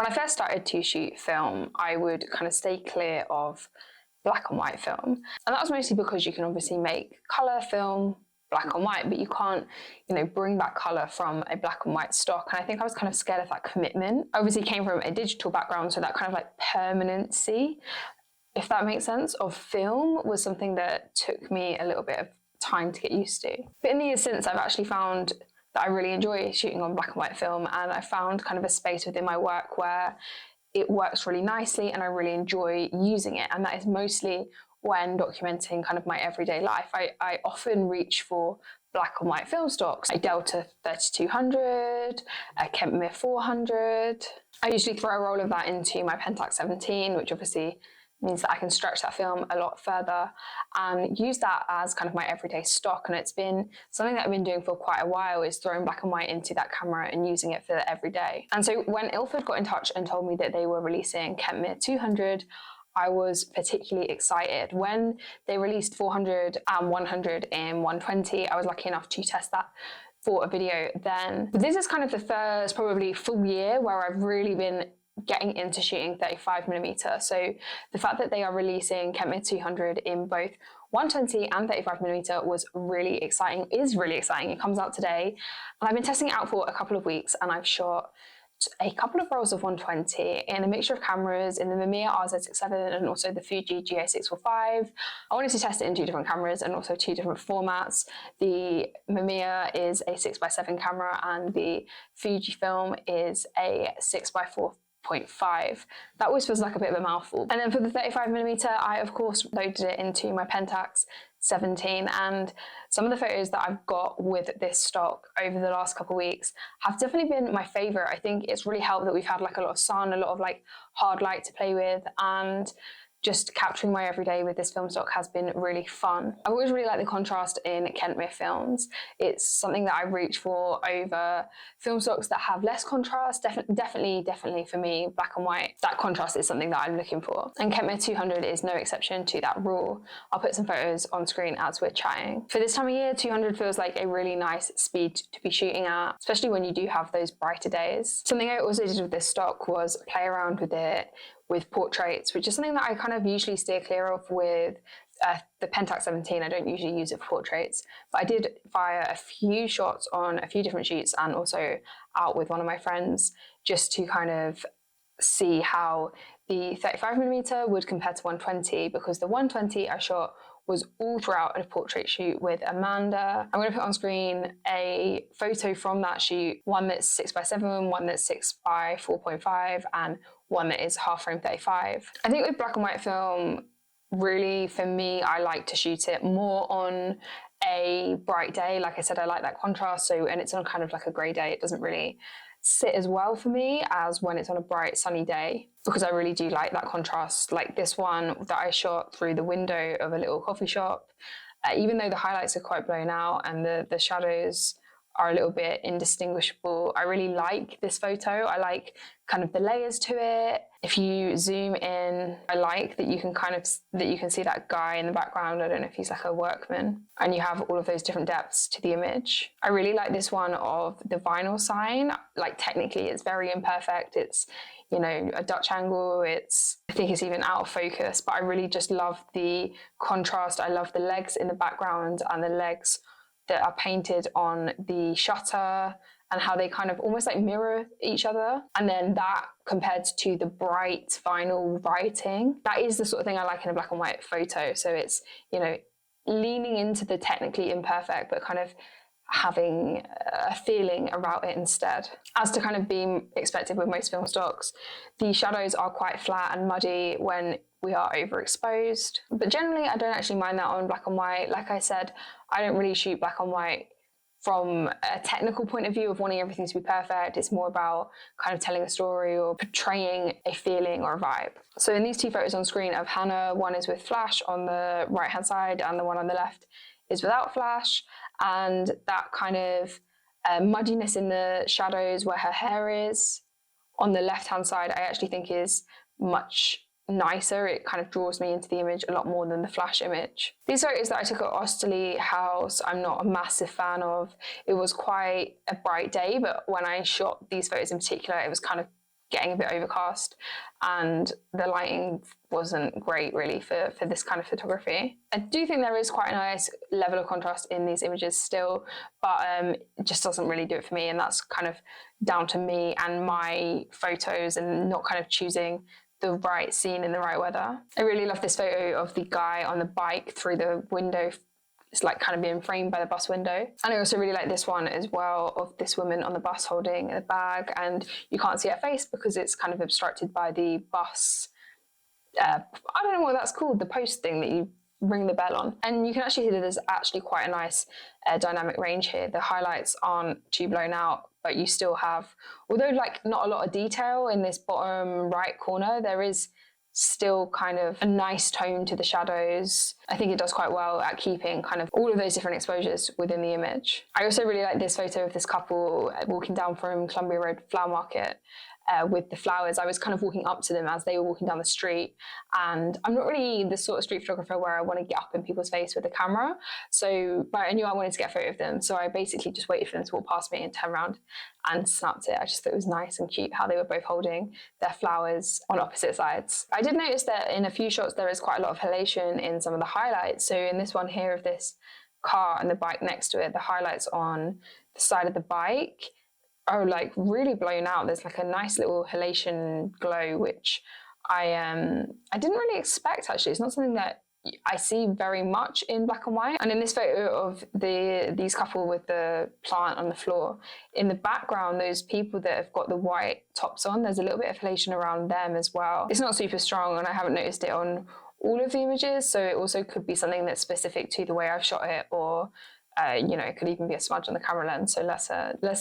When I first started to shoot film, I would kind of stay clear of black and white film. And that was mostly because you can obviously make colour film black and white, but you can't, bring back colour from a black and white stock. And I think I was kind of scared of that commitment. I obviously came from a digital background, so that kind of like permanency, if that makes sense, of film was something that took me a little bit of time to get used to. But in the years since, I've actually found that I really enjoy shooting on black and white film, and I found kind of a space within my work where it works really nicely and I really enjoy using it. And that is mostly when documenting kind of my everyday life. I often reach for black and white film stocks, a Delta 3200, a Kentmere 400. I usually throw a roll of that into my Pentax 17, which obviously means that I can stretch that film a lot further and use that as kind of my everyday stock. And it's been something that I've been doing for quite a while, is throwing black and white into that camera and using it for every day. And so when Ilford got in touch and told me that they were releasing Kentmere 200, I was particularly excited. When they released 400 and 100 in 120, I was lucky enough to test that for a video then. But this is kind of the first probably full year where I've really been getting into shooting 35mm. So the fact that they are releasing Kentmere 200 in both 120 and 35mm was really exciting, is really exciting. It comes out today, and I've been testing it out for a couple of weeks, and I've shot a couple of rolls of 120 in a mixture of cameras, in the Mamiya RZ67 and also the Fuji GA645. I wanted to test it in 2 different cameras and also 2 different formats. The Mamiya is a 6x7 camera and the Fujifilm is a 6x4.5. That always feels like a bit of a mouthful. And then for the 35mm, I of course loaded it into my Pentax 17, and some of the photos that I've got with this stock over the last couple of weeks have definitely been my favourite. I think it's really helped that we've had like a lot of sun, a lot of like hard light to play with, and just capturing my everyday with this film stock has been really fun. I've always really liked the contrast in Kentmere films. It's something that I reach for over film stocks that have less contrast. Definitely for me, black and white, that contrast is something that I'm looking for. And Kentmere 200 is no exception to that rule. I'll put some photos on screen as we're chatting. For this time of year, 200 feels like a really nice speed to be shooting at, especially when you do have those brighter days. Something I also did with this stock was play around with it with portraits, which is something that I kind of usually steer clear of with the Pentax 17. I don't usually use it for portraits, but I did fire a few shots on a few different shoots and also out with one of my friends just to kind of see how the 35mm would compare to 120, because the 120 I shot was all throughout a portrait shoot with Amanda. I'm going to put on screen a photo from that shoot, one that's 6x7, one that's 6x4.5, and one that is half frame 35. I think with black and white film, really for me, I like to shoot it more on a bright day. Like I said, I like that contrast. So, and it's on kind of like a grey day, it doesn't really sit as well for me as when it's on a bright sunny day, because I really do like that contrast. Like this one that I shot through the window of a little coffee shop, even though the highlights are quite blown out and the shadows are a little bit indistinguishable, I really like this photo. I like kind of the layers to it. If you zoom in, I like that you can see that guy in the background. I don't know if he's like a workman, and you have all of those different depths to the image. I really like this one of the vinyl sign. Like technically it's very imperfect. It's, a Dutch angle. I think it's even out of focus, but I really just love the contrast. I love the legs in the background and the legs that are painted on the shutter and how they kind of almost like mirror each other. And then that compared to the bright vinyl writing, that is the sort of thing I like in a black and white photo. So it's, leaning into the technically imperfect, but kind of having a feeling about it instead. As to kind of being expected with most film stocks, the shadows are quite flat and muddy when we are overexposed. But generally, I don't actually mind that on black and white. Like I said, I don't really shoot black and white from a technical point of view of wanting everything to be perfect. It's more about kind of telling a story or portraying a feeling or a vibe. So in these 2 photos on screen of Hannah, one is with flash on the right-hand side and the one on the left is without flash. And that kind of muddiness in the shadows where her hair is on the left-hand side, I actually think is much nicer. It kind of draws me into the image a lot more than the flash image. These photos that I took at Osterley House, I'm not a massive fan of. It was quite a bright day, but when I shot these photos in particular, it was kind of getting a bit overcast, and the lighting wasn't great really for this kind of photography. I do think there is quite a nice level of contrast in these images still, but it just doesn't really do it for me, and that's kind of down to me and my photos and not kind of choosing the right scene in the right weather. I really love this photo of the guy on the bike through the window. It's like kind of being framed by the bus window. And I also really like this one as well of this woman on the bus holding a bag, and you can't see her face because it's kind of obstructed by the bus, I don't know what that's called, the post thing that you ring the bell on. And you can actually see that there's actually quite a nice dynamic range here. The highlights aren't too blown out, but you still have, although like not a lot of detail in this bottom right corner, there is still kind of a nice tone to the shadows. I think it does quite well at keeping kind of all of those different exposures within the image. I also really like this photo of this couple walking down from Columbia Road Flower Market with the flowers. I was kind of walking up to them as they were walking down the street, and I'm not really the sort of street photographer where I want to get up in people's face with the camera, but I knew I wanted to get a photo of them, so I basically just waited for them to walk past me and turn around and snapped it. I just thought it was nice and cute how they were both holding their flowers on opposite sides. I did notice that in a few shots there is quite a lot of halation in some of the highlights. So in this one here of this car and the bike next to it, the highlights on the side of the bike are like really blown out. There's like a nice little halation glow, which I didn't really expect actually. It's not something that I see very much in black and white. And in this photo of these couple with the plant on the floor, in the background, those people that have got the white tops on, there's a little bit of halation around them as well. It's not super strong, and I haven't noticed it on all of the images, so it also could be something that's specific to the way I've shot it, or it could even be a smudge on the camera lens, so let's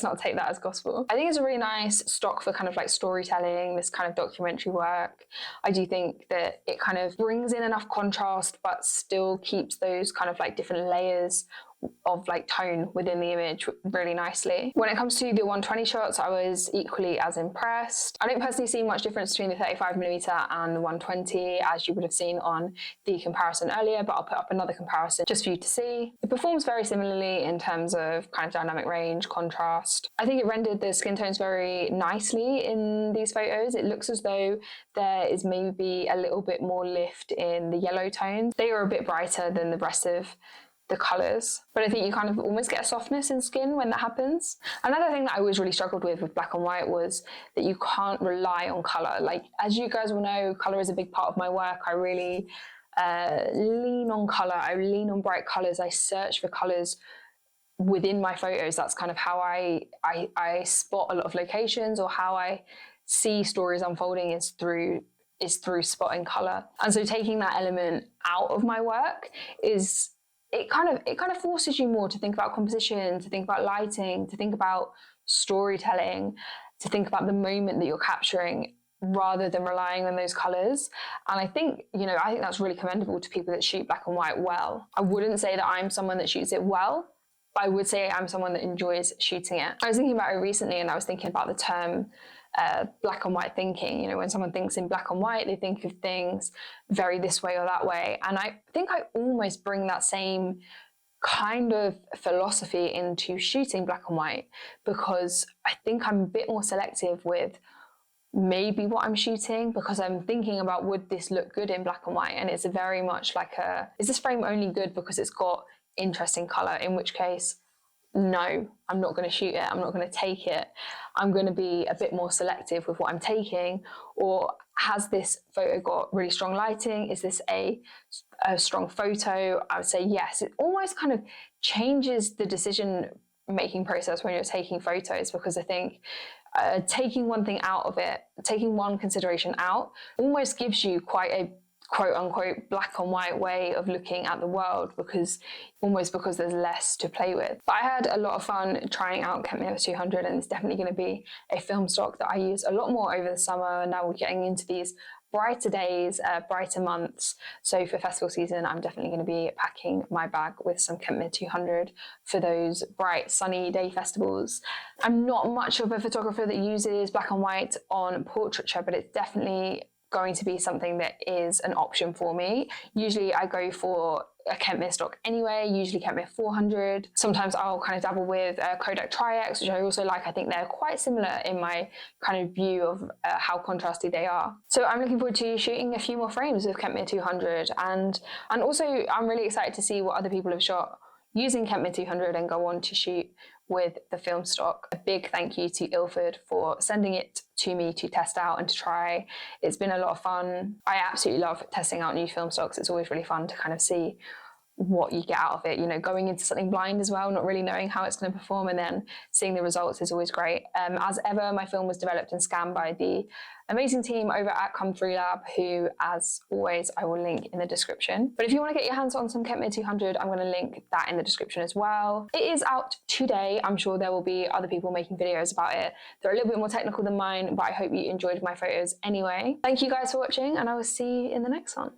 not take that as gospel. I think it's a really nice stock for kind of like storytelling, this kind of documentary work. I do think that it kind of brings in enough contrast but still keeps those kind of like different layers of like tone within the image really nicely. When it comes to the 120 shots, I was equally as impressed. I don't personally see much difference between the 35mm and the 120 as you would have seen on the comparison earlier, but I'll put up another comparison just for you to see. It performs very similarly in terms of kind of dynamic range, contrast. I think it rendered the skin tones very nicely in these photos. It looks as though there is maybe a little bit more lift in the yellow tones. They are a bit brighter than the rest of the colours, but I think you kind of almost get a softness in skin when that happens. Another thing that I always really struggled with black and white was that you can't rely on colour. Like, as you guys will know, colour is a big part of my work. I really lean on colour. I lean on bright colours. I search for colours within my photos. That's kind of how I spot a lot of locations, or how I see stories unfolding is through spotting colour. And so taking that element out of my work it kind of forces you more to think about composition, to think about lighting, to think about storytelling, to think about the moment that you're capturing, rather than relying on those colours. And I think that's really commendable to people that shoot black and white well. I wouldn't say that I'm someone that shoots it well, but I would say I'm someone that enjoys shooting it. I was thinking about it recently, and I was thinking about the term black and white thinking. When someone thinks in black and white, they think of things very this way or that way. And I think I almost bring that same kind of philosophy into shooting black and white, because I think I'm a bit more selective with maybe what I'm shooting, because I'm thinking about, would this look good in black and white? And it's very much like is this frame only good because it's got interesting colour? In which case, no, I'm not going to shoot it. I'm not going to take it. I'm going to be a bit more selective with what I'm taking. Or has this photo got really strong lighting? Is this a strong photo? I would say yes. It almost kind of changes the decision-making process when you're taking photos, because I think taking one thing out of it, taking one consideration out, almost gives you quite a quote-unquote black and white way of looking at the world, because there's less to play with. But I had a lot of fun trying out Kentmere 200, and it's definitely going to be a film stock that I use a lot more over the summer. Now we're getting into these brighter days, brighter months. So for festival season, I'm definitely going to be packing my bag with some Kentmere 200 for those bright, sunny day festivals. I'm not much of a photographer that uses black and white on Portraiture, but it's definitely going to be something that is an option for me. Usually I go for a Kentmere stock anyway, usually Kentmere 400. Sometimes I'll kind of dabble with Kodak Tri-X, which I also like. I think they're quite similar in my kind of view of how contrasty they are. So I'm looking forward to shooting a few more frames with Kentmere 200, and also I'm really excited to see what other people have shot using Kentmere 200 and go on to shoot with the film stock. A big thank you to Ilford for sending it to me to test out and to try. It's been a lot of fun. I absolutely love testing out new film stocks. It's always really fun to kind of see what you get out of it, you know, going into something blind as well, not really knowing how it's going to perform, and then seeing the results is always great. As ever, my film was developed and scanned by the amazing team over at Come Through Lab, who, as always, I will link in the description. But if you want to get your hands on some Kentmere 200, I'm going to link that in the description as well. It is out today. I'm sure there will be other people making videos about it. They're a little bit more technical than mine, but I hope you enjoyed my photos anyway. Thank you guys for watching, and I will see you in the next one.